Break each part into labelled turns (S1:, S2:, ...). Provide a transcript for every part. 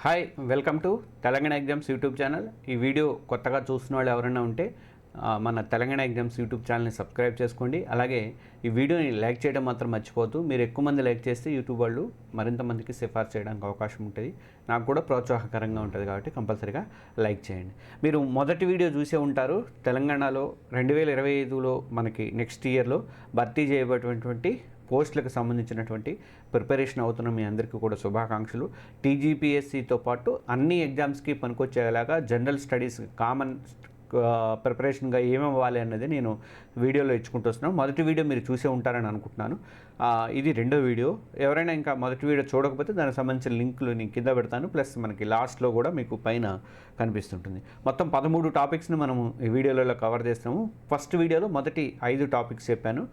S1: Hi welcome to Telangana exams YouTube channel. ఈ video కొత్తగా చూస్తున్న వాళ్ళు ఎవరైనా ఉంటే మన తెలంగాణ ఎగ్జామ్స్ యూట్యూబ్ ఛానల్ని సబ్స్క్రైబ్ చేసుకోండి. అలాగే ఈ వీడియోని లైక్ చేయడం మాత్రం మర్చిపోవద్దు. మీరు ఎక్కువ మంది లైక్ చేస్తే యూట్యూబ్ వాళ్ళు మరింత మందికి సిఫార్సు చేయడానికి అవకాశం ఉంటుంది. నాకు కూడా ప్రోత్సాహకరంగా ఉంటుంది కాబట్టి కంపల్సరీగా లైక్ చేయండి. మీరు మొదటి వీడియో చూసే ఉంటారు. తెలంగాణలో 2025లో మనకి నెక్స్ట్ ఇయర్లో భర్తీ చేయబడినటువంటి పోస్టులకు సంబంధించినటువంటి ప్రిపరేషన్ అవుతున్న మీ అందరికీ కూడా శుభాకాంక్షలు. టీజీపీఎస్సీతో పాటు అన్ని ఎగ్జామ్స్కి పనికొచ్చేలాగా జనరల్ స్టడీస్ కామన్ ప్రిపరేషన్గా ఏమవ్వాలి అన్నది నేను వీడియోలో ఇచ్చుకుంటూ వస్తున్నాను. మొదటి వీడియో మీరు చూసే ఉంటారని అనుకుంటున్నాను. ఇది రెండో వీడియో. ఎవరైనా ఇంకా మొదటి వీడియో చూడకపోతే దానికి సంబంధించిన లింకులు నేను కింద పెడతాను. ప్లస్ మనకి లాస్ట్లో కూడా మీకు పైన కనిపిస్తుంటుంది. మొత్తం 13 టాపిక్స్ని మనము ఈ వీడియోలలో కవర్ చేస్తాము. ఫస్ట్ వీడియోలో మొదటి 5 టాపిక్స్ చెప్పాను.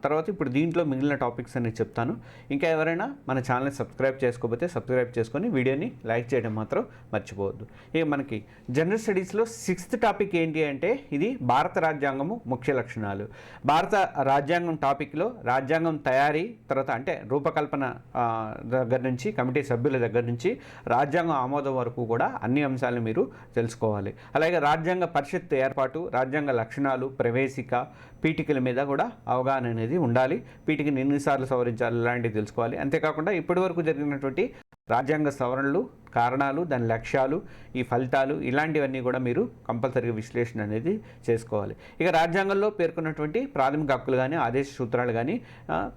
S1: తర్వాత ఇప్పుడు దీంట్లో మిగిలిన టాపిక్స్ అనేది చెప్తాను. ఇంకా ఎవరైనా మన ఛానల్ని సబ్స్క్రైబ్ చేసుకోకపోతే సబ్స్క్రైబ్ చేసుకొని వీడియోని లైక్ చేయడం మాత్రం మర్చిపోవద్దు. ఇక మనకి జనరల్ స్టడీస్లో 6th టాపిక్ ఏంటి అంటే ఇది భారత రాజ్యాంగము ముఖ్య లక్షణాలు. భారత రాజ్యాంగం టాపిక్లో రాజ్యాంగం తయారీ తర్వాత అంటే రూపకల్పన దగ్గర నుంచి కమిటీ సభ్యుల దగ్గర నుంచి రాజ్యాంగం ఆమోదం వరకు కూడా అన్ని అంశాలను మీరు తెలుసుకోవాలి. అలాగే రాజ్యాంగ పరిషత్ ఏర్పాటు, రాజ్యాంగ లక్షణాలు, ప్రవేశిక, పీఠికల మీద కూడా అవగాహన అనేది ఉండాలి. పీఠికని ఎన్నిసార్లు సవరించాలి ఇలాంటివి తెలుసుకోవాలి. అంతేకాకుండా ఇప్పటివరకు జరిగినటువంటి రాజ్యాంగ సవరణలు, కారణాలు, దాని లక్ష్యాలు, ఈ ఫలితాలు ఇలాంటివన్నీ కూడా మీరు కంపల్సరీగా విశ్లేషణ అనేది చేసుకోవాలి. ఇక రాజ్యాంగంలో పేర్కొన్నటువంటి ప్రాథమిక హక్కులు కానీ ఆదేశ సూత్రాలు కానీ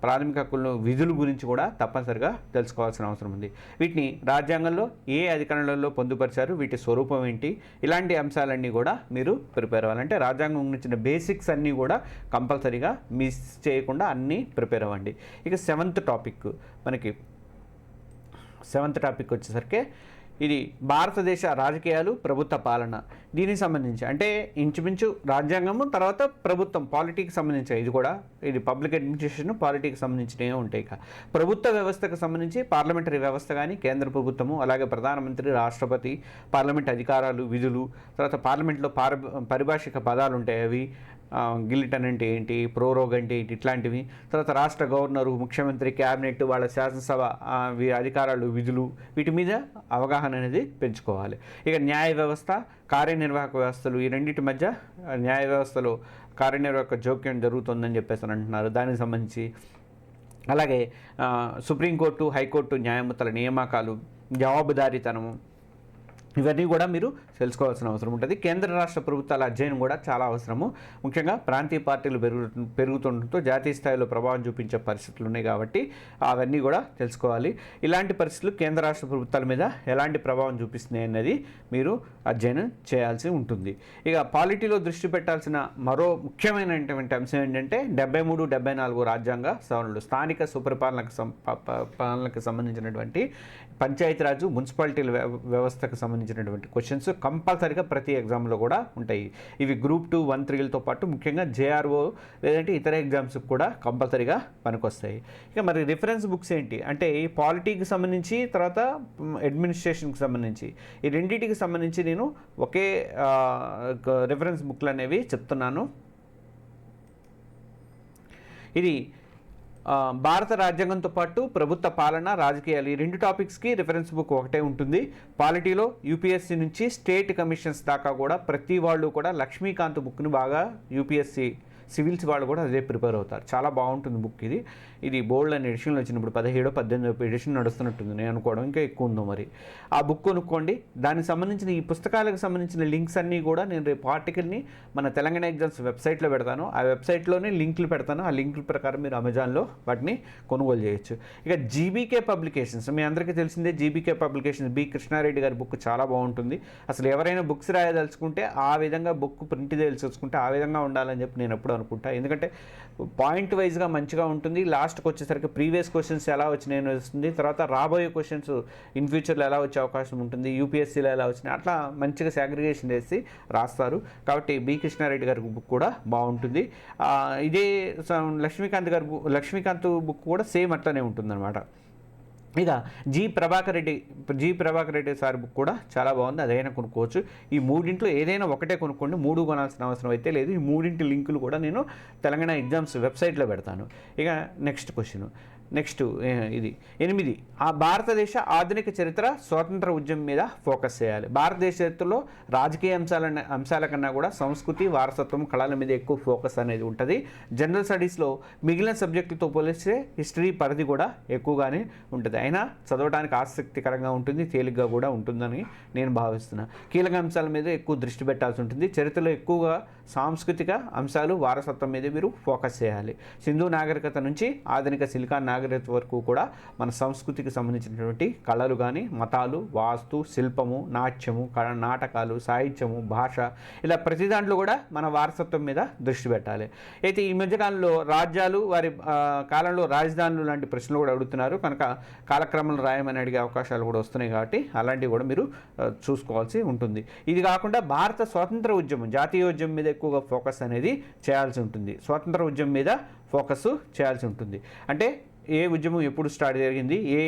S1: ప్రాథమిక హక్కుల విధుల గురించి కూడా తప్పనిసరిగా తెలుసుకోవాల్సిన అవసరం ఉంది. వీటిని రాజ్యాంగంలో ఏ అధికరణలలో పొందుపరిచారు, వీటి స్వరూపం ఏంటి, ఇలాంటి అంశాలన్నీ కూడా మీరు ప్రిపేర్ అవ్వాలంటే రాజ్యాంగం గురించిన బేసిక్స్ అన్నీ కూడా కంపల్సరీగా మిస్ చేయకుండా అన్నీ ప్రిపేర్ అవ్వండి. ఇక 7th టాపిక్ మనకి 7th టాపిక్ వచ్చేసరికి ఇది భారతదేశ రాజకీయాలు, ప్రభుత్వ పాలన. దీనికి సంబంధించి అంటే ఇంచుమించు రాజ్యాంగము తర్వాత ప్రభుత్వం పాలిటీకి సంబంధించి ఇది పబ్లిక్ అడ్మినిస్ట్రేషన్ పాలిటీకి సంబంధించినవి ఉంటాయి. ఇక ప్రభుత్వ వ్యవస్థకు సంబంధించి పార్లమెంటరీ వ్యవస్థ కానీ కేంద్ర ప్రభుత్వము అలాగే ప్రధానమంత్రి, రాష్ట్రపతి, పార్లమెంట్ అధికారాలు, విధులు, తర్వాత పార్లమెంట్లో పరిభాషిక పదాలు ఉంటాయి. అవి గిలిటన్ అంటే ఏంటి, ప్రోరోగ్ అంటే ఏంటి, ఇట్లాంటివి. తర్వాత రాష్ట్ర గవర్నరు, ముఖ్యమంత్రి, క్యాబినెట్, వాళ్ళ శాసనసభ అధికారాలు, విధులు, వీటి మీద అవగాహన అనేది పెంచుకోవాలి. ఇక న్యాయ వ్యవస్థ, కార్యనిర్వాహక వ్యవస్థలు, ఈ రెండింటి మధ్య న్యాయ వ్యవస్థలో కార్యనిర్వాహక జోక్యం జరుగుతుందని చెప్పేసి అంటున్నారు. దానికి సంబంధించి అలాగే సుప్రీంకోర్టు, హైకోర్టు న్యాయమూర్తుల నియామకాలు, జవాబుదారీతనము, ఇవన్నీ కూడా మీరు తెలుసుకోవాల్సిన అవసరం ఉంటుంది. కేంద్ర రాష్ట్ర ప్రభుత్వాల అధ్యయనం కూడా చాలా అవసరము. ముఖ్యంగా ప్రాంతీయ పార్టీలు పెరుగుతుండటంతో జాతీయ స్థాయిలో ప్రభావం చూపించే పరిస్థితులు ఉన్నాయి కాబట్టి అవన్నీ కూడా తెలుసుకోవాలి. ఇలాంటి పరిస్థితులు కేంద్ర రాష్ట్ర ప్రభుత్వాల మీద ఎలాంటి ప్రభావం చూపిస్తున్నాయి అన్నది మీరు అధ్యయనం చేయాల్సి ఉంటుంది. ఇక పాలిటీలో దృష్టి పెట్టాల్సిన మరో ముఖ్యమైనటువంటి అంశం ఏంటంటే 73, 74 రాజ్యాంగ సవరణలు, స్థానిక సుపరిపాలనకు సంబంధించినటువంటి పంచాయతీరాజు, మున్సిపాలిటీల వ్యవస్థకు సంబంధించినటువంటి క్వశ్చన్స్ కంపల్సరీగా ప్రతి ఎగ్జామ్లో కూడా ఉంటాయి. ఇవి గ్రూప్ 2, 1, 3లతో పాటు ముఖ్యంగా జేఆర్ఓ లేదంటే ఇతర ఎగ్జామ్స్కి కూడా కంపల్సరీగా పనికొస్తాయి. ఇక మరి రిఫరెన్స్ బుక్స్ ఏంటి అంటే ఈ పాలిటీకి సంబంధించి తర్వాత అడ్మినిస్ట్రేషన్కి సంబంధించి ఈ రెండింటికి సంబంధించి నేను ఒకే రిఫరెన్స్ బుక్లు అనేవి చెప్తున్నాను. ఇది భారత రాజ్యాంగంతో పాటు ప్రభుత్వ పాలన, రాజకీయాలు, ఈ 2 టాపిక్స్కి రిఫరెన్స్ బుక్ ఒకటే ఉంటుంది. పాలిటీలో యూపీఎస్సీ నుంచి స్టేట్ కమిషన్స్ దాకా కూడా ప్రతి వాళ్ళు కూడా లక్ష్మీకాంత్ బుక్ని బాగా యూపీఎస్సీ సివిల్స్ వాళ్ళు కూడా అదే ప్రిపేర్ అవుతారు. చాలా బాగుంటుంది బుక్ ఇది బోల్డ్ అనే ఎడిషన్లో వచ్చినప్పుడు 17, 18 ఎడిషన్ నడుస్తున్నట్టుంది నేను అనుకోవడం, ఇంకా ఎక్కువ ఉందో మరి. ఆ బుక్ కొనుక్కోండి. దానికి సంబంధించిన ఈ పుస్తకాలకు సంబంధించిన లింక్స్ అన్నీ కూడా నేను రేపు ఆర్టికల్ని మన తెలంగాణ ఎగ్జామ్స్ వెబ్సైట్లో పెడతాను. ఆ వెబ్సైట్లోనే లింకులు పెడతాను. ఆ లింకుల ప్రకారం మీరు అమెజాన్లో వాటిని కొనుగోలు చేయొచ్చు. ఇక జీబీకే పబ్లికేషన్స్, మీ అందరికీ తెలిసిందే. జీబీకే పబ్లికేషన్స్ బి కృష్ణారెడ్డి గారి బుక్ చాలా బాగుంటుంది. అసలు ఎవరైనా బుక్స్ రాయదలుచుకుంటే ఆ విధంగా బుక్ ప్రింట్ తెలుసుకుంటే ఆ విధంగా ఉండాలని చెప్పి నేను ఎప్పుడు అనుకుంటా. ఎందుకంటే పాయింట్ వైజ్గా మంచిగా ఉంటుంది. లాస్ట్కి వచ్చేసరికి ప్రీవియస్ క్వశ్చన్స్ ఎలా వచ్చినాయని వస్తుంది, తర్వాత రాబోయే క్వశ్చన్స్ ఇన్ ఫ్యూచర్లో ఎలా వచ్చే అవకాశం ఉంటుంది, యూపీఎస్సీలో ఎలా వచ్చినాయి, అట్లా మంచిగా సాగ్రిగేషన్ చేసి రాస్తారు. కాబట్టి బి కృష్ణారెడ్డి గారి బుక్ కూడా బాగుంటుంది. ఇదే లక్ష్మీకాంత్ బుక్ కూడా సేమ్ అట్లనే ఉంటుందన్నమాట. ఇక G Prabhakar Reddy sir book కూడా చాలా బాగుంది, అదైనా కొనుక్కోవచ్చు. ఈ మూడింట్లో ఏదైనా ఒకటే కొనుక్కోండి, 3 కొనాల్సిన అవసరం అయితే లేదు. ఈ మూడింటి లింకులు కూడా నేను తెలంగాణ ఎగ్జామ్స్ వెబ్సైట్లో పెడతాను. ఇక నెక్స్ట్ క్వశ్చన్, నెక్స్ట్ ఇది 8 ఆ భారతదేశ ఆధునిక చరిత్ర స్వాతంత్ర ఉద్యమం మీద ఫోకస్ చేయాలి. భారతదేశ చరిత్రలో రాజకీయ అంశాల కన్నా కూడా సంస్కృతి, వారసత్వం, కళల మీద ఎక్కువ ఫోకస్ అనేది ఉంటుంది. జనరల్ స్టడీస్లో మిగిలిన సబ్జెక్టులతో పోలిస్తే హిస్టరీ పరిధి కూడా ఎక్కువగానే ఉంటుంది. అయినా చదవడానికి ఆసక్తికరంగా ఉంటుంది, తేలిగ్గా కూడా ఉంటుందని నేను భావిస్తున్నాను. కీలక అంశాల మీద ఎక్కువ దృష్టి పెట్టాల్సి ఉంటుంది. చరిత్రలో ఎక్కువగా సాంస్కృతిక అంశాలు, వారసత్వం మీద మీరు ఫోకస్ చేయాలి. సింధు నాగరికత నుంచి ఆధునిక సిలికాన్ నాగరికత వరకు కూడా మన సంస్కృతికి సంబంధించినటువంటి కళలు కానీ, మతాలు, వాస్తు, శిల్పము, నాట్యము, నాటకాలు, సాహిత్యము, భాష, ఇలా ప్రతి దాంట్లో కూడా మన వారసత్వం మీద దృష్టి పెట్టాలి. అయితే ఈ మధ్యకాలంలో రాజ్యాలు, వారి కాలంలో రాజధానులు లాంటి ప్రశ్నలు కూడా అడుగుతున్నారు కనుక కాలక్రమంలో రాయమని అడిగే అవకాశాలు కూడా వస్తున్నాయి కాబట్టి అలాంటివి కూడా మీరు చూసుకోవాల్సి ఉంటుంది. ఇది కాకుండా భారత స్వాతంత్ర ఉద్యమం, జాతీయోద్యమం మీద ఎక్కువగా ఫోకస్ అనేది చేయాల్సి ఉంటుంది. స్వాతంత్ర ఉద్యమం మీద ఫోకస్ చేయాల్సి ఉంటుంది. అంటే ఏ ఉద్యమం ఎప్పుడు స్టార్ట్ జరిగింది, ఏ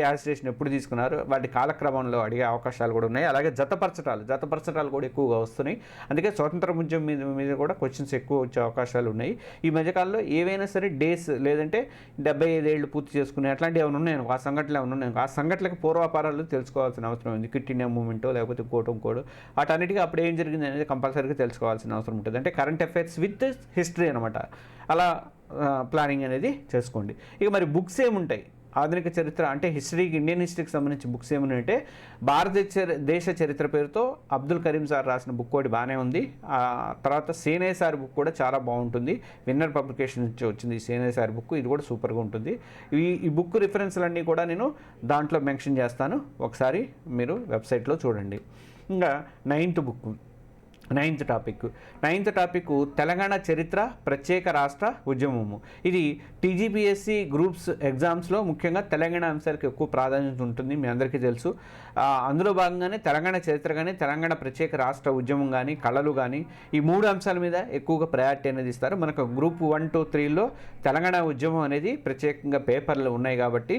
S1: యాజిటేషన్ ఎప్పుడు తీసుకున్నారు, వాటి కాలక్రమంలో అడిగే అవకాశాలు కూడా ఉన్నాయి. అలాగే జతపరచటాలు కూడా ఎక్కువగా వస్తున్నాయి. అందుకే స్వాతంత్ర ఉద్యమం మీద కూడా క్వశ్చన్స్ ఎక్కువ వచ్చే అవకాశాలు ఉన్నాయి. ఈ మధ్యకాలంలో ఏవైనా సరే డేస్ లేదంటే 75 ఏళ్ళు పూర్తి చేసుకునే అట్లాంటివి ఏమైనా ఉన్నాయను, ఆ సంఘటనలు ఏమైనా ఉన్నాయను, ఆ సంఘటనలకు పూర్వాపారాలు తెలుసుకోవాల్సిన అవసరం ఉంది. క్విట్ ఇండియా మూవ్మెంటో లేకపోతే కోడ్ వాటన్నిటికీ అప్పుడు ఏం జరిగింది అనేది కంపల్సరీగా తెలుసుకోవాల్సిన అవసరం ఉంటుంది. అంటే కరెంట్ అఫైర్స్ విత్ హిస్టరీ అనమాట. అలా ప్లానింగ్ అనేది చేసుకోండి. ఇక మరి బుక్స్ ఏముంటాయి ఆధునిక చరిత్ర అంటే హిస్టరీకి, ఇండియన్ హిస్టరీకి సంబంధించి బుక్స్ ఏమున్నాయంటే భారతదేశ చరిత్ర పేరుతో అబ్దుల్ కరీం సార్ రాసిన బుక్ ఒకటి బాగానే ఉంది. ఆ తర్వాత సేనయ్య సార్ బుక్ కూడా చాలా బాగుంటుంది. విన్నర్ పబ్లికేషన్ నుంచి వచ్చింది ఈ సేనయ్య సార్ బుక్, ఇది కూడా సూపర్గా ఉంటుంది. ఈ బుక్ రిఫరెన్స్లన్నీ కూడా నేను దాంట్లో మెన్షన్ చేస్తాను, ఒకసారి మీరు వెబ్సైట్లో చూడండి. ఇంకా నైన్త్ టాపిక్ తెలంగాణ చరిత్ర ప్రత్యేక రాష్ట్ర ఉద్యమము. ఇది టీజీపీఎస్సీ గ్రూప్స్ ఎగ్జామ్స్లో ముఖ్యంగా తెలంగాణ అంశాలకు ఎక్కువ ప్రాధాన్యత ఉంటుంది, మీ అందరికీ తెలుసు. అందులో భాగంగానే తెలంగాణ చరిత్ర కానీ, తెలంగాణ ప్రత్యేక రాష్ట్ర ఉద్యమం కానీ, కళలు కానీ, ఈ 3 అంశాల మీద ఎక్కువగా ప్రయారిటీ అనేది ఇస్తారు. మనకు గ్రూప్ 1, 2, 3లో తెలంగాణ ఉద్యమం అనేది ప్రత్యేకంగా పేపర్లు ఉన్నాయి కాబట్టి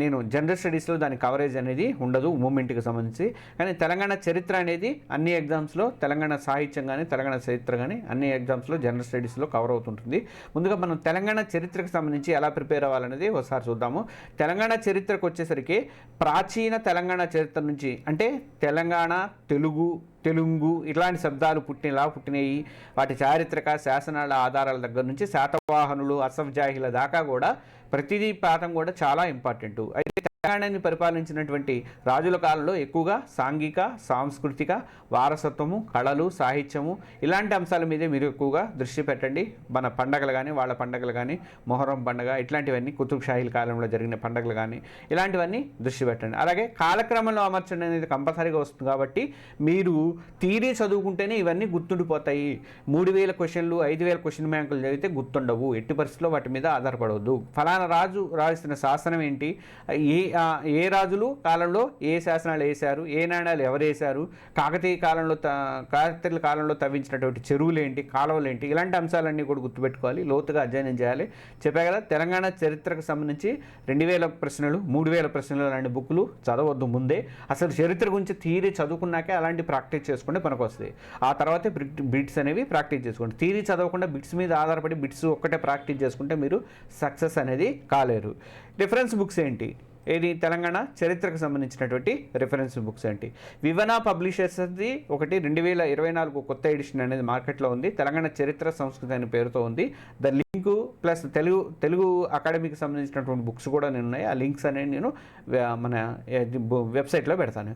S1: నేను జనరల్ స్టడీస్లో దాని కవరేజ్ అనేది ఉండదు మూమెంట్కి సంబంధించి. కానీ తెలంగాణ చరిత్ర అనేది అన్ని ఎగ్జామ్స్లో, తెలంగాణ సాహిత్యం కానీ, తెలంగాణ చరిత్ర కానీ అన్ని ఎగ్జామ్స్లో జనరల్ స్టడీస్లో కవర్ అవుతుంటుంది. ముందుగా మనం తెలంగాణ చరిత్రకు సంబంధించి ఎలా ప్రిపేర్ అవ్వాలనేది ఒకసారి చూద్దాము. తెలంగాణ చరిత్రకు వచ్చేసరికి ప్రాచీన తెలంగాణ చరిత్ర నుంచి అంటే తెలంగాణ, తెలుగు ఇట్లాంటి శబ్దాలు పుట్టినాయి. వాటి చారిత్రక శాసనాల ఆధారాల దగ్గర నుంచి శాతవాహనులు, అసఫ్జాహీల దాకా కూడా ప్రతిదీ పాఠం కూడా చాలా ఇంపార్టెంట్. అయితే తెలంగాణని పరిపాలించినటువంటి రాజుల కాలంలో ఎక్కువగా సాంఘిక, సాంస్కృతిక, వారసత్వము, కళలు, సాహిత్యము ఇలాంటి అంశాల మీదే మీరు ఎక్కువగా దృష్టి పెట్టండి. మన పండగలు కానీ, వాళ్ళ పండగలు కానీ, మొహరం పండుగ ఇట్లాంటివన్నీ, కుతుబ్ షాహీల కాలంలో జరిగిన పండుగలు కానీ ఇలాంటివన్నీ దృష్టి పెట్టండి. అలాగే కాలక్రమంలో అమర్చడం అనేది కంపల్సరీగా వస్తుంది కాబట్టి మీరు థియరీ చదువుకుంటేనే ఇవన్నీ గుర్తుండిపోతాయి. 3000 క్వశ్చన్లు, 5000 క్వశ్చన్ బ్యాంకులు చదివితే గుర్తుండవు. ఎట్టి పరిస్థితుల్లో వాటి మీద ఆధారపడవద్దు. ఫలానా రాజు రాసిన శాసనం ఏంటి, ఏ రాజులు కాలంలో ఏ శాసనాలు వేశారు, ఏ నాణ్యాలు ఎవరు వేశారు, కాకతీయుల కాలంలో తవ్వించినటువంటి చెరువులు ఏంటి, కాలువలు ఏంటి, ఇలాంటి అంశాలన్నీ కూడా గుర్తుపెట్టుకోవాలి, లోతుగా అధ్యయనం చేయాలి. చెప్పా కదా, తెలంగాణ చరిత్రకు సంబంధించి 2000 ప్రశ్నలు, 3000 ప్రశ్నలు లాంటి బుక్లు చదవద్దు ముందే. అసలు చరిత్ర గురించి థియరీ చదువుకున్నాకే అలాంటి ప్రాక్టీస్ చేసుకుంటే పనికి వస్తాయి. ఆ తర్వాతే బిట్స్ అనేవి ప్రాక్టీస్ చేసుకోండి. థియరీ చదవకుండా బిట్స్ మీద ఆధారపడి బిట్స్ ఒక్కటే ప్రాక్టీస్ చేసుకుంటే మీరు సక్సెస్ అనేది కాలేరు. రిఫరెన్స్ బుక్స్ ఏంటి, ఏది తెలంగాణ చరిత్రకు సంబంధించినటువంటి రిఫరెన్స్ బుక్స్ ఏంటి? వివనా పబ్లిషర్స్ది ఒకటి 2024 కొత్త ఎడిషన్ అనేది మార్కెట్లో ఉంది. తెలంగాణ చరిత్ర సంస్కృతి అనే పేరుతో ఉంది. ద లింకు ప్లస్ తెలుగు అకాడమీకి సంబంధించినటువంటి బుక్స్ కూడా నేను ఉన్నాయి. ఆ లింక్స్ అనేవి నేను మన వెబ్సైట్లో పెడతాను.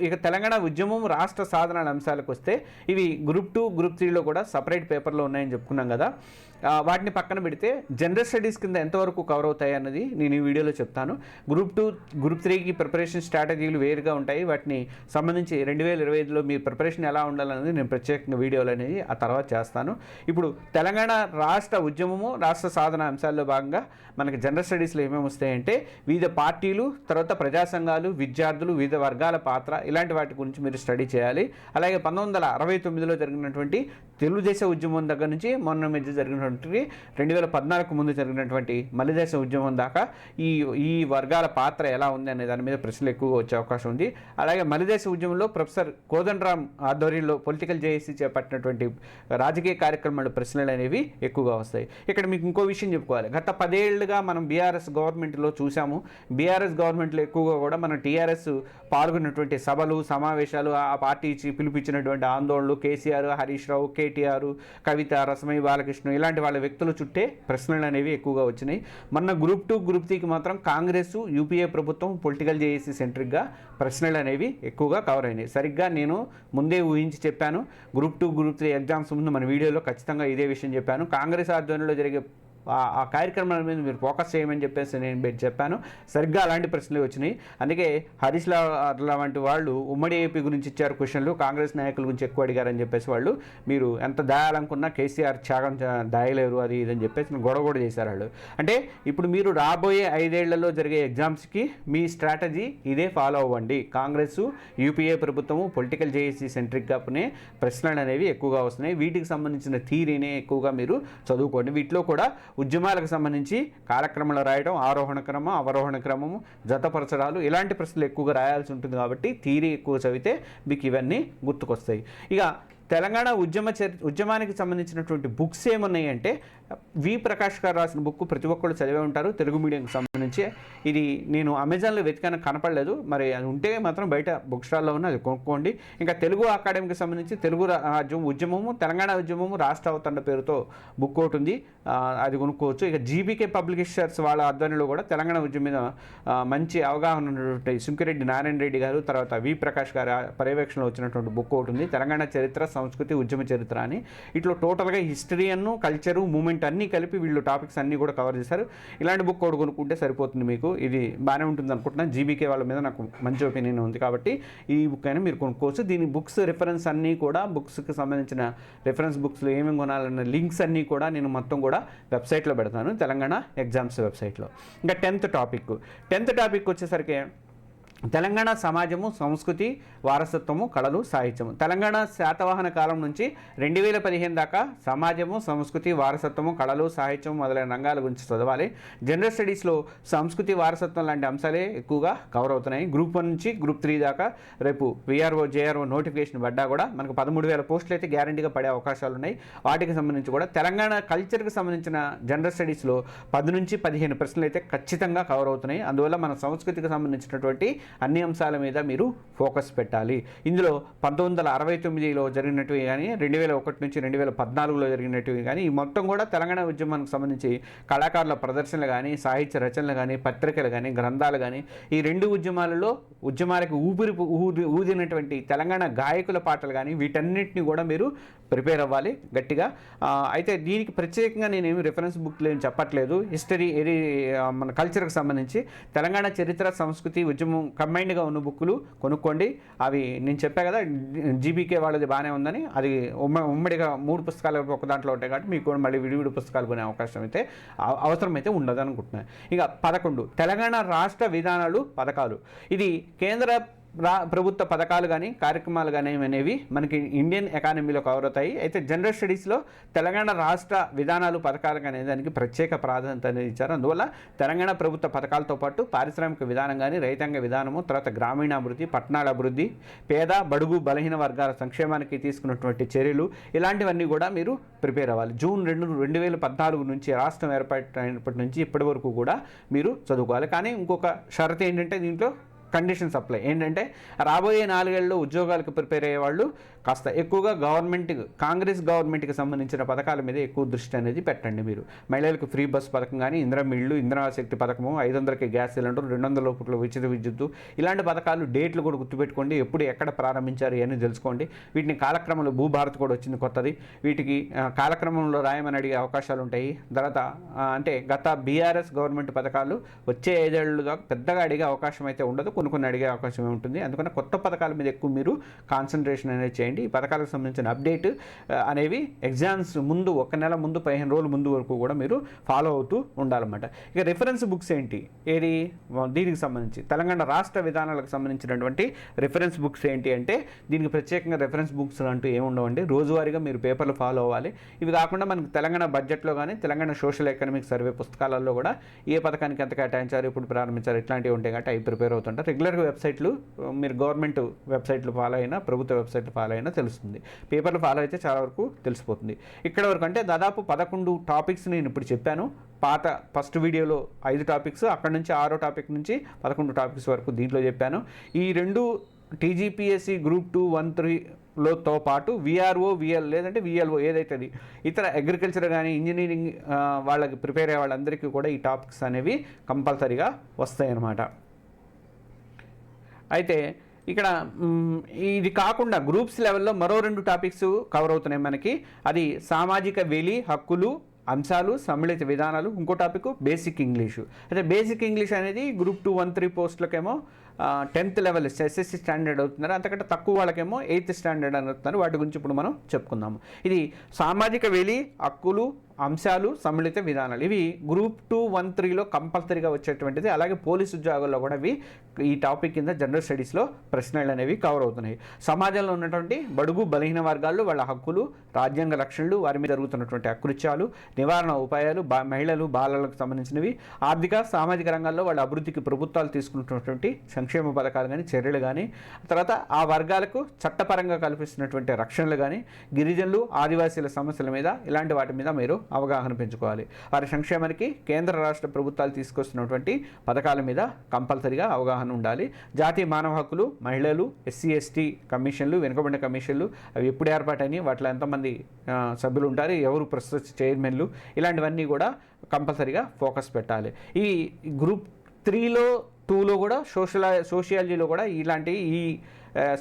S1: ఇక తెలంగాణ ఉద్యమం, రాష్ట్ర సాధనాల అంశాలకు వస్తే ఇవి గ్రూప్ 2, గ్రూప్ 3లో కూడా సపరేట్ పేపర్లో ఉన్నాయని చెప్పుకున్నాం కదా. వాటిని పక్కన పెడితే జనరల్ స్టడీస్ కింద ఎంతవరకు కవర్ అవుతాయి అన్నది నేను ఈ వీడియోలో చెప్తాను. గ్రూప్ 2, గ్రూప్ 3కి ప్రిపరేషన్ స్ట్రాటజీలు వేరుగా ఉంటాయి. వాటిని సంబంధించి 2025లో మీ ప్రిపరేషన్ ఎలా ఉండాలనేది నేను ప్రత్యేకంగా వీడియోలు అనేది ఆ తర్వాత చేస్తాను. ఇప్పుడు తెలంగాణ రాష్ట్ర ఉద్యమము, రాష్ట్ర సాధన అంశాల్లో భాగంగా మనకి జనరల్ స్టడీస్లో ఏమేమి వస్తాయంటే వివిధ పార్టీలు, తర్వాత ప్రజా సంఘాలు, విద్యార్థులు, వివిధ వర్గాల పాత్ర, ఇలాంటి వాటి గురించి మీరు స్టడీ చేయాలి. అలాగే 1969లో జరిగినటువంటి తెలుగుదేశ ఉద్యమం దగ్గర నుంచి మొన్న మధ్య జరిగిన జరిగినటువంటి 2014 ముందు జరిగినటువంటి మలిదశ ఉద్యమం దాకా ఈ వర్గాల పాత్ర ఎలా ఉంది అనే దాని మీద ప్రశ్నలు ఎక్కువగా వచ్చే అవకాశం ఉంది. అలాగే మలిదశ ఉద్యమంలో ప్రొఫెసర్ కోదండరామ్ ఆధ్వర్యంలో పొలిటికల్ జేఏసీ చేపట్టినటువంటి రాజకీయ కార్యక్రమాలు ప్రశ్నలు అనేవి ఎక్కువగా వస్తాయి. ఇక్కడ మీకు ఇంకో విషయం చెప్పుకోవాలి. గత 10 ఏళ్లుగా మనం బీఆర్ఎస్ గవర్నమెంట్లో చూసాము. బీఆర్ఎస్ గవర్నమెంట్లో ఎక్కువగా కూడా మన టీఆర్ఎస్ పాల్గొన్నటువంటి సభలు, సమావేశాలు, ఆ పార్టీ పిలిపించినటువంటి ఆందోళనలు, కేసీఆర్, హరీష్ రావు, కేటీఆర్, కవిత, రసమయ్య బాలకృష్ణ ఇలాంటి వాళ్ళ వ్యక్తుల చుట్టే ప్రశ్నలు అనేవి ఎక్కువగా వచ్చినాయి. మొన్న గ్రూప్ 2, గ్రూప్ 3కి మాత్రం కాంగ్రెస్, యూపీఏ ప్రభుత్వం పొలిటికల్ జేఏసీ సెంట్రిక్గా ప్రశ్నలు అనేవి ఎక్కువగా కవర్ అయినాయి. సరిగ్గా నేను ముందే ఊహించి చెప్పాను. గ్రూప్ 2, గ్రూప్ 3 ఎగ్జామ్స్ ముందు మన వీడియోలో ఖచ్చితంగా ఇదే విషయం చెప్పాను. కాంగ్రెస్ ఆధ్వర్యంలో జరిగే ఆ కార్యక్రమాల మీద మీరు ఫోకస్ చేయమని చెప్పేసి నేను చెప్పాను. సరిగ్గా అలాంటి ప్రశ్నలు వచ్చినాయి. అందుకే హరీష్ రావు వంటి వాళ్ళు ఉమ్మడి ఏపీ గురించి ఇచ్చారు క్వశ్చన్లు, కాంగ్రెస్ నాయకుల గురించి ఎక్కువ అడిగారని చెప్పేసి వాళ్ళు మీరు ఎంత దాయాలనుకున్నా కేసీఆర్ త్యాగం దాయలేరు అది ఇదని చెప్పేసి గొడవ కూడా చేశారు వాళ్ళు. అంటే ఇప్పుడు మీరు రాబోయే 5 ఏళ్లలో జరిగే ఎగ్జామ్స్కి మీ స్ట్రాటజీ ఇదే ఫాలో అవ్వండి. కాంగ్రెస్, యూపీఏ ప్రభుత్వము పొలిటికల్ జేఏసీ సెంట్రిక్గానే ప్రశ్నలు అనేవి ఎక్కువగా వస్తున్నాయి. వీటికి సంబంధించిన థీరీనే ఎక్కువగా మీరు చదువుకోండి. వీటిలో కూడా ఉద్యమాలకు సంబంధించి కాలక్రమంలో రాయడం, ఆరోహణ క్రమం, అవరోహణ క్రమము, జతపరచడాలు ఇలాంటి ప్రశ్నలు ఎక్కువగా రాయాల్సి ఉంటుంది. కాబట్టి థియరీ ఎక్కువ చదివితే మీకు ఇవన్నీ గుర్తుకొస్తాయి. ఇక తెలంగాణ ఉద్యమానికి సంబంధించినటువంటి బుక్స్ ఏమున్నాయి అంటే వి ప్రకాష్ గారు రాసిన బుక్ ప్రతి ఒక్కళ్ళు చదివే ఉంటారు. తెలుగు మీడియంకి సంబంధించి ఇది నేను అమెజాన్లో వెతికాను, కనపడలేదు. మరి అది ఉంటే మాత్రం బయట బుక్ స్టాల్లో ఉన్న అది కొనుక్కోండి. ఇంకా తెలుగు అకాడమీకి సంబంధించి తెలుగు రాజ్యం ఉద్యమము, తెలంగాణ ఉద్యమము, రాష్ట్ర అవతరణ పేరుతో బుక్ ఒకటి ఉంది, అది కొనుక్కోవచ్చు. ఇక జీబీకే పబ్లిషర్స్ వాళ్ళ ఆధ్వర్యంలో కూడా తెలంగాణ ఉద్యమం మీద మంచి అవగాహన ఉన్నటువంటి సుంకిరెడ్డి నారాయణ రెడ్డి గారు, తర్వాత వి ప్రకాష్ గారు పర్యవేక్షణలో వచ్చినటువంటి బుక్ ఒకటి ఉంది, తెలంగాణ చరిత్ర, సంస్కృతి, ఉద్యమ చరిత్ర అని. ఇట్లా టోటల్గా హిస్టరీ అನ್ನು, కల్చరు, మూమెంట్ అన్నీ కలిపి వీళ్ళు టాపిక్స్ అన్నీ కూడా కవర్ చేశారు. ఇలాంటి బుక్ ఒకటి కొనుక్కుంటే సరిపోతుంది మీకు. ఇది బాగానే ఉంటుంది అనుకుంటున్నాను. జీబీకే వాళ్ళ మీద నాకు మంచి ఒపీనియన్ ఉంది కాబట్టి ఈ బుక్ అయినా మీరు కొనుక్కోవచ్చు. దీని బుక్స్ రిఫరెన్స్ అన్నీ కూడా, బుక్స్కి సంబంధించిన రిఫరెన్స్ బుక్స్లో ఏమేమి కొనాలన్న లింక్స్ అన్నీ కూడా నేను మొత్తం కూడా వెబ్సైట్లో పెడతాను, తెలంగాణ ఎగ్జామ్స్ వెబ్సైట్లో. ఇంకా 10th టాపిక్ వచ్చేసరికి తెలంగాణ సమాజము, సంస్కృతి, వారసత్వము, కళలు, సాహిత్యము. తెలంగాణ శాతవాహన కాలం నుంచి 2015 దాకా సమాజము, సంస్కృతి, వారసత్వము, కళలు, సాహిత్యం మొదలైన రంగాల గురించి చదవాలి. జనరల్ స్టడీస్లో సంస్కృతి, వారసత్వం లాంటి అంశాలే ఎక్కువగా కవర్ అవుతున్నాయి. గ్రూప్ 1 నుంచి గ్రూప్ 3 దాకా రేపు విఆర్ఓ, జేఆర్ఓ నోటిఫికేషన్ పడ్డా కూడా మనకు 13,000 పోస్టులు అయితే గ్యారంటీగా పడే అవకాశాలు ఉన్నాయి. వాటికి సంబంధించి కూడా తెలంగాణ కల్చర్కి సంబంధించిన జనరల్ స్టడీస్లో 10 నుంచి 15 ప్రశ్నలు అయితే ఖచ్చితంగా కవర్ అవుతున్నాయి. అందువల్ల మన సంస్కృతికి సంబంధించినటువంటి అన్ని అంశాల మీద మీరు ఫోకస్ పెట్టాలి. ఇందులో 1969లో జరిగినట్టువి కానీ, 2001 నుంచి 2014లో జరిగినట్టువి కానీ, ఈ మొత్తం కూడా తెలంగాణ ఉద్యమానికి సంబంధించి కళాకారుల ప్రదర్శనలు కానీ, సాహిత్య రచనలు కానీ, పత్రికలు కానీ, గ్రంథాలు కానీ, ఈ 2 ఉద్యమాలకు ఊదినటువంటి తెలంగాణ గాయకుల పాటలు కానీ, వీటన్నిటిని కూడా మీరు ప్రిపేర్ అవ్వాలి గట్టిగా. అయితే దీనికి ప్రత్యేకంగా నేనేమి రిఫరెన్స్ బుక్లు ఏమి చెప్పట్లేదు. హిస్టరీ, మన కల్చర్కి సంబంధించి తెలంగాణ చరిత్ర, సంస్కృతి, ఉద్యమం కంబైన్డ్గా ఉన్న బుక్కులు కొనుక్కోండి. అవి నేను చెప్పా కదా, జీబీకే వాళ్ళది బాగానే ఉందని, అది ఉమ్మడిగా 3 పుస్తకాలు ఒక దాంట్లో ఉంటాయి కాబట్టి మీకు కూడా మళ్ళీ విడివిడి పుస్తకాలు కొనే అవకాశం అయితే అవసరమైతే ఉండదు అనుకుంటున్నాను. ఇక 11 తెలంగాణ రాష్ట్ర విధానాలు, పథకాలు. ఇది కేంద్ర ప్రభుత్వ పథకాలు కానీ, కార్యక్రమాలు కానీ అనేవి మనకి ఇండియన్ ఎకానమీలో కవర్ అవుతాయి. అయితే జనరల్ స్టడీస్లో తెలంగాణ రాష్ట్ర విధానాలు, పథకాలు అనే దానికి ప్రత్యేక ప్రాధాన్యత అనేది ఇచ్చారు. అందువల్ల తెలంగాణ ప్రభుత్వ పథకాలతో పాటు పారిశ్రామిక విధానం కానీ, రైతాంగ విధానము, తర్వాత గ్రామీణాభివృద్ధి, పట్టణాల అభివృద్ధి, పేద, బడుగు, బలహీన వర్గాల సంక్షేమానికి తీసుకున్నటువంటి చర్యలు, ఇలాంటివన్నీ కూడా మీరు ప్రిపేర్ అవ్వాలి. జూన్ 2, 2014 నుంచి రాష్ట్రం ఏర్పడినప్పటి నుంచి ఇప్పటి వరకు కూడా మీరు చదువుకోవాలి. కానీ ఇంకొక షరతు ఏంటంటే, దీంట్లో కండిషన్స్ అప్లై ఏంటంటే, రాబోయే 4 ఏళ్ళలో ఉద్యోగాలకు ప్రిపేర్ అయ్యేవాళ్ళు కాస్త ఎక్కువగా కాంగ్రెస్ గవర్నమెంట్కి సంబంధించిన పథకాల మీద ఎక్కువ దృష్టి అనేది పెట్టండి. మీరు మహిళలకు ఫ్రీ బస్ పథకం కానీ, ఇందిరమ్మ ఇళ్ళు, ఇందిరాశక్తి పథకము, 500కి గ్యాస్ సిలిండర్, 200 లోపల ఉచిత విద్యుత్తు, ఇలాంటి పథకాలు డేట్లు కూడా గుర్తుపెట్టుకోండి. ఎప్పుడు ఎక్కడ ప్రారంభించారు అని తెలుసుకోండి. వీటిని కాలక్రమంలో భూభారత్ కూడా వచ్చింది కొత్తది, వీటికి కాలక్రమంలో రాయమని అడిగే అవకాశాలు ఉంటాయి. తర్వాత అంటే గత బీఆర్ఎస్ గవర్నమెంట్ పథకాలు వచ్చే 5 ఏళ్ళు దాకా పెద్దగా అడిగే అవకాశం అయితే ఉండదు. కొన్ని అడిగే అవకాశం ఉంటుంది. అందుకని కొత్త పథకాల మీద ఎక్కువ మీరు కాన్సన్ట్రేషన్ అనేది చేయండి. ఈ పథకాలకు సంబంధించిన అప్డేట్ అనేవి ఎగ్జామ్స్ ముందు 1 నెల ముందు 15 రోజుల ముందు వరకు కూడా మీరు ఫాలో అవుతూ ఉండాలన్నమాట. ఇక రిఫరెన్స్ బుక్స్ ఏంటి, ఏది దీనికి సంబంధించి తెలంగాణ రాష్ట్ర విధానాలకు సంబంధించినటువంటి రిఫరెన్స్ బుక్స్ ఏంటి అంటే దీనికి ప్రత్యేకంగా రిఫరెన్స్ బుక్స్ అంటూ ఏముండవండి. రోజువారీగా మీరు పేపర్లు ఫాలో అవ్వాలి. ఇవి కాకుండా మనకు తెలంగాణ బడ్జెట్లో కానీ తెలంగాణ సోషల్ ఎకనామిక్ సర్వే పుస్తకాలలో కూడా ఏ పథకానికి ఎంత కేటాయించారు, ఇప్పుడు ప్రారంభించారు, ఇట్లాంటివి ఉంటాయి కాబట్టి అవి ప్రిపేర్ అవుతుంటారు. రెగ్యులర్గా వెబ్సైట్లు మీరు గవర్నమెంట్ వెబ్సైట్లు ఫాలో అయినా ప్రభుత్వ వెబ్సైట్లు ఫాలో అయినా తెలుస్తుంది. పేపర్లు ఫాలో అయితే చాలా వరకు తెలిసిపోతుంది. ఇక్కడ వరకు అంటే దాదాపు 11 టాపిక్స్ నేను ఇప్పుడు చెప్పాను. పాత ఫస్ట్ వీడియోలో 5 టాపిక్స్, అక్కడ నుంచి 6వ టాపిక్ నుంచి 11 టాపిక్స్ వరకు దీంట్లో చెప్పాను. ఈ 2 టీజీపీఎస్సీ గ్రూప్ 2, 1, 3లోతో పాటు విఆర్ఓ, విఎల్ లేదంటే విఎల్ఓ ఏదైతే అది ఇతర అగ్రికల్చర్ కానీ ఇంజనీరింగ్ వాళ్ళకి ప్రిపేర్ అయ్యే వాళ్ళందరికీ కూడా ఈ టాపిక్స్ అనేవి కంపల్సరీగా వస్తాయి అన్నమాట. అయితే ఇక్కడ ఇది కాకుండా గ్రూప్స్ లెవెల్లో మరో 2 టాపిక్స్ కవర్ అవుతున్నాయి మనకి. అది సామాజిక వెలి హక్కులు అంశాలు సమ్మిళిత విధానాలు, ఇంకో టాపిక్ బేసిక్ ఇంగ్లీషు. అయితే బేసిక్ ఇంగ్లీష్ అనేది group 2, 1, 3 పోస్టులకేమో 10th level SSC standard అవుతున్నారు. అంతకంటే తక్కువ వాళ్ళకేమో 8th స్టాండర్డ్ అని అవుతున్నారు. వాటి గురించి ఇప్పుడు మనం చెప్పుకుందాము. ఇది సామాజిక వెలి హక్కులు అంశాలు సమ్మిళిత విధానాలు, ఇవి గ్రూప్ 2, 1, 3లో కంపల్సరీగా వచ్చేటువంటిది. అలాగే పోలీసు ఉద్యోగాల్లో కూడా ఇవి ఈ టాపిక్ కింద జనరల్ స్టడీస్లో ప్రశ్నలు అనేవి కవర్ అవుతున్నాయి. సమాజంలో ఉన్నటువంటి బడుగు బలహీన వర్గాలు, వాళ్ళ హక్కులు, రాజ్యాంగ రక్షణలు, వారి మీద జరుగుతున్నటువంటి అకృత్యాలు, నివారణ ఉపాయాలు, మహిళలు బాలలకు సంబంధించినవి, ఆర్థిక సామాజిక రంగాల్లో వాళ్ళ అభివృద్ధికి ప్రభుత్వాలు తీసుకున్నటువంటి సంక్షేమ పథకాలు కానీ చర్యలు కానీ, తర్వాత ఆ వర్గాలకు చట్టపరంగా కల్పిస్తున్నటువంటి రక్షణలు కానీ, గిరిజనులు ఆదివాసీల సమస్యల మీద ఇలాంటి వాటి మీద మీరు అవగాహన పెంచుకోవాలి. వారి సంక్షేమానికి కేంద్ర రాష్ట్ర ప్రభుత్వాలు తీసుకొస్తున్నటువంటి పథకాల మీద కంపల్సరీగా అవగాహన ఉండాలి. జాతీయ మానవ హక్కులు, మహిళలు, ఎస్సీ ఎస్టీ కమిషన్లు, వెనుకబడిన కమిషన్లు అవి ఎప్పుడు ఏర్పాటైనాయి, వాటిలో ఎంతమంది సభ్యులు ఉంటారు, ఎవరు ప్రస్తుత చైర్మన్లు, ఇలాంటివన్నీ కూడా కంపల్సరీగా ఫోకస్ పెట్టాలి. ఈ గ్రూప్ 3లో 2లో కూడా సోషియాలజీలో కూడా ఇలాంటి ఈ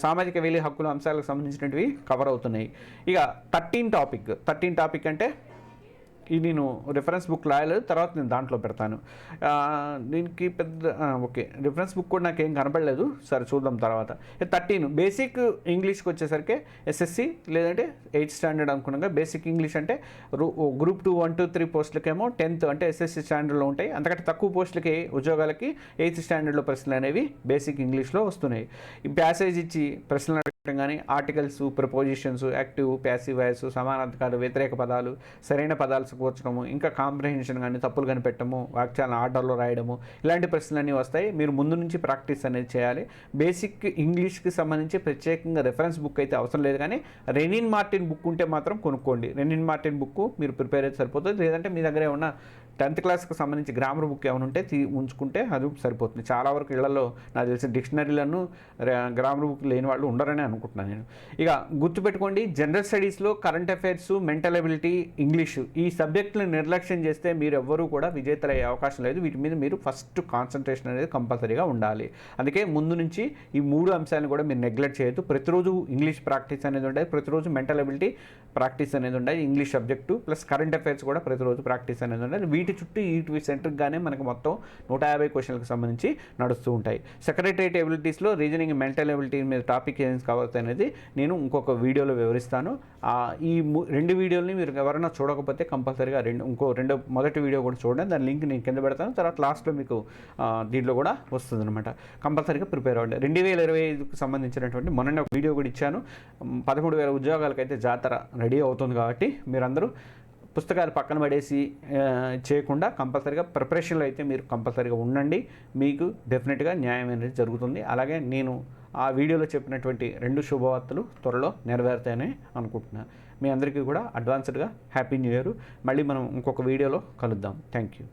S1: సామాజిక వెలి హక్కుల అంశాలకు సంబంధించినవి కవర్ అవుతున్నాయి. ఇక 13 టాపిక్ అంటే ఇది నేను రిఫరెన్స్ బుక్ రాయలేదు, తర్వాత నేను దాంట్లో పెడతాను. దీనికి పెద్ద ఓకే రిఫరెన్స్ బుక్ కూడా నాకేం కనపడలేదు, సరే చూద్దాం తర్వాత. 13 బేసిక్ ఇంగ్లీష్కి వచ్చేసరికి ఎస్ఎస్సి లేదంటే 8th స్టాండర్డ్ అనుకున్నాగా. బేసిక్ ఇంగ్లీష్ అంటే గ్రూప్ 2, 1, 2, 3 పోస్టులకేమో 10th అంటే ఎస్ఎస్సి స్టాండర్డ్లో ఉంటాయి. అంతకంటే తక్కువ పోస్టులకి ఉద్యోగాలకి 8th స్టాండర్డ్లో ప్రశ్నలు అనేవి బేసిక్ ఇంగ్లీష్లో వస్తున్నాయి. ఈ ప్యాసేజ్ ఇచ్చి ప్రశ్నలు అడగడం కానీ, articles, prepositions, active passive voice, సమానార్థకాలు, వ్యతిరేక పదాలు, సరైన పదాలు కూర్చడము, ఇంకా కాంప్రహెన్షన్ కానీ తప్పులు కనిపెట్టడము, వాక్యాలను ఆర్డర్లో రాయడము, ఇలాంటి ప్రశ్నలన్నీ వస్తాయి. మీరు ముందు నుంచి ప్రాక్టీస్ అనేది చేయాలి. బేసిక్ ఇంగ్లీష్కి సంబంధించి ప్రత్యేకంగా రిఫరెన్స్ బుక్ అయితే అవసరం లేదు, కానీ రెనిన్ మార్టిన్ బుక్ ఉంటే మాత్రం కొనుక్కోండి. రెనిన్ మార్టిన్ బుక్ మీరు ప్రిపేర్ అయితే సరిపోతుంది. లేదంటే మీ దగ్గర ఏమన్నా 10th క్లాస్కి సంబంధించి గ్రామర్ బుక్ ఏమైనా ఉంటే ఉంచుకుంటే అది సరిపోతుంది. చాలా వరకు ఇళ్లలో నాకు తెలిసిన డిక్షనరీలను గ్రామర్ బుక్ లేని వాళ్ళు ఉండరని అనుకుంటున్నాను నేను. ఇక గుర్తుపెట్టుకోండి, జనరల్ స్టడీస్లో current affairs, mental ability, English ఈ సబ్జెక్టులను నిర్లక్ష్యం చేస్తే మీరు ఎవ్వరూ కూడా విజేతలు అయ్యే అవకాశం లేదు. వీటి మీద మీరు ఫస్ట్ కాన్సన్ట్రేషన్ అనేది కంపల్సరీగా ఉండాలి. అందుకే ముందు నుంచి ఈ 3 అంశాలను కూడా మీరు నెగ్లెక్ట్ చేయొద్దు. ప్రతిరోజు ఇంగ్లీష్ ప్రాక్టీస్ అనేది ఉండాలి, ప్రతిరోజు మెంటల్ ఎబిలిటీ ప్రాక్టీస్ అనేది ఉండాలి, English subject plus current affairs కూడా ప్రతిరోజు ప్రాక్టీస్ అనేది ఉండాలి. వీటి చుట్టూ ఈ సెంటర్గానే మనకు మొత్తం 150 క్వశ్చన్లకు సంబంధించి నడుస్తూ ఉంటాయి. సెక్రటరియట్ ఎబిలిటీస్లో రీజనింగ్, మెంటల్ ఎబిలిటీ మీద టాపిక్ ఏం కవర్ అనేది నేను ఇంకొక వీడియోలో వివరిస్తాను. ఈ 2 వీడియోలని మీరు ఎవరైనా చూడకపోతే కంపల్సరీగా మొదటి వీడియో కూడా చూడండి. దాని లింక్ నేను కింద పెడతాను. తర్వాత లాస్ట్లో మీకు దీంట్లో కూడా వస్తుంది అనమాట. కంపల్సరీగా ప్రిపేర్ అవ్వండి. 2025కు సంబంధించినటువంటి మొన్న ఒక వీడియో కూడా ఇచ్చాను. 13,000 ఉద్యోగాలకైతే జాతర రెడీ అవుతుంది కాబట్టి మీరందరూ పుస్తకాలు పక్కన పడేసి చేయకుండా కంపల్సరీగా ప్రిపరేషన్లో అయితే మీరు కంపల్సరీగా ఉండండి. మీకు డెఫినెట్గా న్యాయం అనేది జరుగుతుంది. అలాగే నేను ఆ వీడియోలో చెప్పినటువంటి 2 శుభవార్తలు త్వరలో నెరవేరుతాయని అనుకుంటున్నాను. మీ అందరికీ కూడా అడ్వాన్స్డ్గా హ్యాపీ న్యూ ఇయర్. మళ్ళీ మనం ఇంకొక వీడియోలో కలుద్దాం. Thank you.